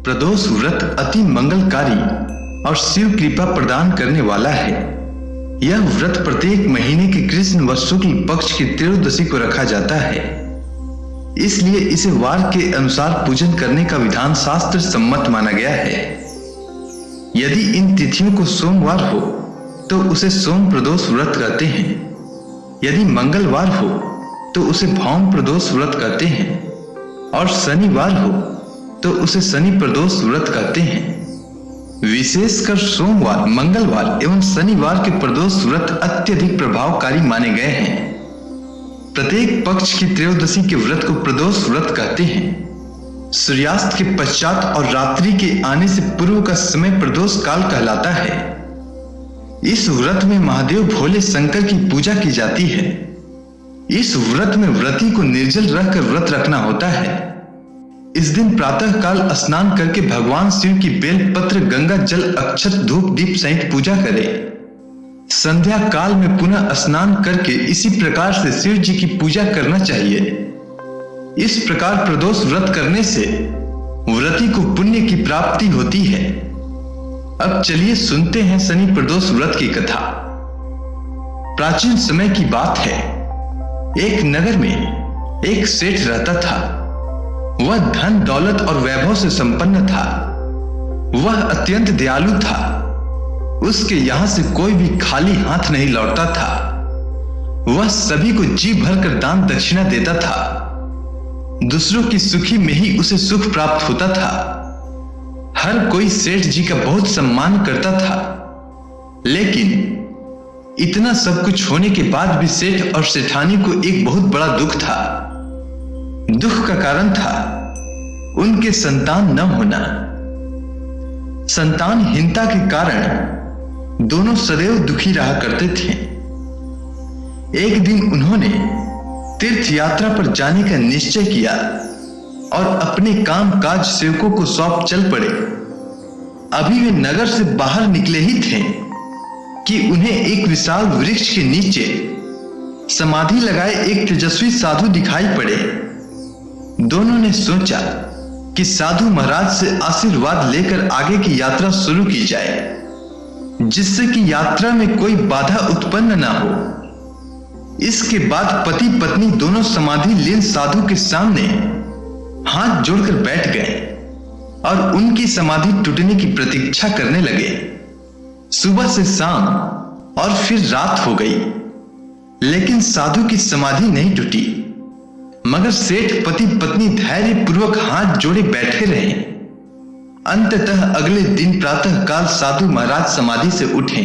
प्रदोष व्रत अति मंगलकारी और शिव कृपा प्रदान करने वाला है। यह व्रत प्रत्येक महीने के कृष्ण व शुक्ल पक्ष की त्रयोदशी को रखा जाता है, इसलिए इसे वार के अनुसार पूजन करने का विधान शास्त्र सम्मत माना गया है। यदि इन तिथियों को सोमवार हो तो उसे सोम प्रदोष व्रत कहते हैं, यदि मंगलवार हो तो उसे भौम प्रदोष व्रत कहते हैं, और शनिवार हो तो उसे शनि प्रदोष व्रत कहते हैं। विशेषकर सोमवार, मंगलवार एवं शनिवार के प्रदोष व्रत अत्यधिक प्रभावकारी माने गए हैं। प्रत्येक पक्ष की त्रयोदशी के व्रत को प्रदोष व्रत कहते हैं। सूर्यास्त के पश्चात और रात्रि के आने से पूर्व का समय प्रदोष काल कहलाता है। इस व्रत में महादेव भोले शंकर की पूजा की जाती है। इस व्रत में व्रती को निर्जल रहकर व्रत रखना होता है। इस दिन प्रातः काल स्नान करके भगवान शिव की बेल पत्र, गंगा जल, अक्षत, धूप दीप सहित पूजा करें। संध्या काल में पुनः स्नान करके इसी प्रकार से शिव जी की पूजा करना चाहिए। इस प्रकार प्रदोष व्रत करने से व्रती को पुण्य की प्राप्ति होती है। अब चलिए सुनते हैं शनि प्रदोष व्रत की कथा। प्राचीन समय की बात है। एक नगर में एक सेठ रहता था। वह धन, दौलत और वैभव से संपन्न था। वह अत्यंत दयालु था। उसके यहां से कोई भी खाली हाथ नहीं लौटता था। वह सभी को जी भरकर दान दक्षिणा देता था। दूसरों की सुखी में ही उसे सुख प्राप्त होता था। हर कोई सेठ जी का बहुत सम्मान करता था। लेकिन इतना सब कुछ होने के बाद भी सेठ और सेठानी को एक बहुत बड़ा दुख था। दुख का कारण था उनके संतान न होना। संतानहीनता के कारण दोनों सदैव दुखी रहा करते थे। एक दिन उन्होंने तीर्थ यात्रा पर जाने का निश्चय किया और अपने काम काज सेवकों को सौंप चल पड़े। अभी वे नगर से बाहर निकले ही थे कि उन्हें एक विशाल वृक्ष के नीचे समाधि लगाए एक तेजस्वी साधु दिखाई पड़े। दोनों ने सोचा कि साधु महाराज से आशीर्वाद लेकर आगे की यात्रा शुरू की जाए, जिससे कि यात्रा में कोई बाधा उत्पन्न ना हो। इसके बाद पति पत्नी दोनों समाधि लीन साधु के सामने हाथ जोड़कर बैठ गए और उनकी समाधि टूटने की प्रतीक्षा करने लगे। सुबह से शाम और फिर रात हो गई, लेकिन साधु की समाधि नहीं टूटी। मगर सेठ पति पत्नी धैर्य पूर्वक हाथ जोड़े बैठे रहे। अंततः अगले दिन प्रातः काल साधु महाराज समाधि से उठे।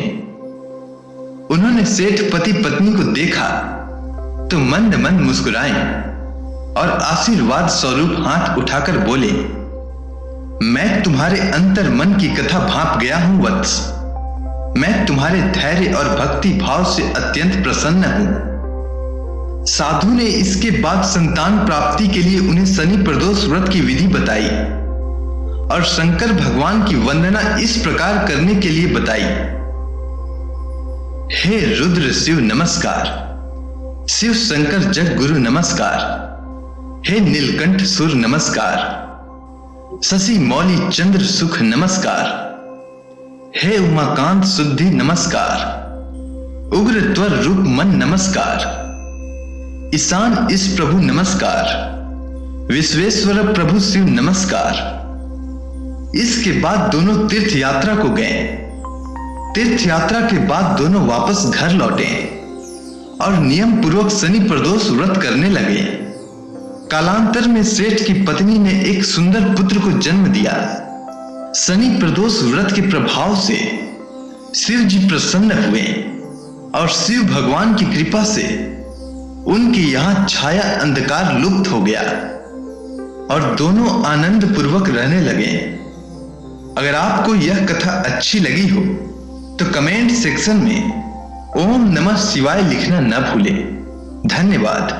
उन्होंने सेठ पति पत्नी को देखा तो मंद मंद मुस्कुराए और आशीर्वाद स्वरूप हाथ उठाकर बोले, मैं तुम्हारे अंतर मन की कथा भांप गया हूं वत्स। मैं तुम्हारे धैर्य और भक्ति भाव से अत्यंत प्रसन्न हूं। साधु ने इसके बाद संतान प्राप्ति के लिए उन्हें शनि प्रदोष व्रत की विधि बताई और शंकर भगवान की वंदना इस प्रकार करने के लिए बताई। हे रुद्र शिव नमस्कार, शिव शंकर जग गुरु नमस्कार, हे नीलकंठ सुर नमस्कार, शशि मौली चंद्र सुख नमस्कार, हे उमाकांत शुद्धि नमस्कार, उग्र त्वर रूप मन नमस्कार, ईशान इस प्रभु नमस्कार, विश्वेश्वर प्रभु शिव नमस्कार। इसके बाद दोनों तीर्थ यात्रा को गए। तीर्थ यात्रा के बाद दोनों वापस घर लौटे और नियम पूर्वक शनि प्रदोष व्रत करने लगे। कालांतर में सेठ की पत्नी ने एक सुंदर पुत्र को जन्म दिया। शनि प्रदोष व्रत के प्रभाव से शिव जी प्रसन्न हुए और शिव भगवान की कृपा से उनके यहां छाया अंधकार लुप्त हो गया और दोनों आनंद पूर्वक रहने लगे। अगर आपको यह कथा अच्छी लगी हो तो कमेंट सेक्शन में ओम नमः शिवाय लिखना न भूलें। धन्यवाद।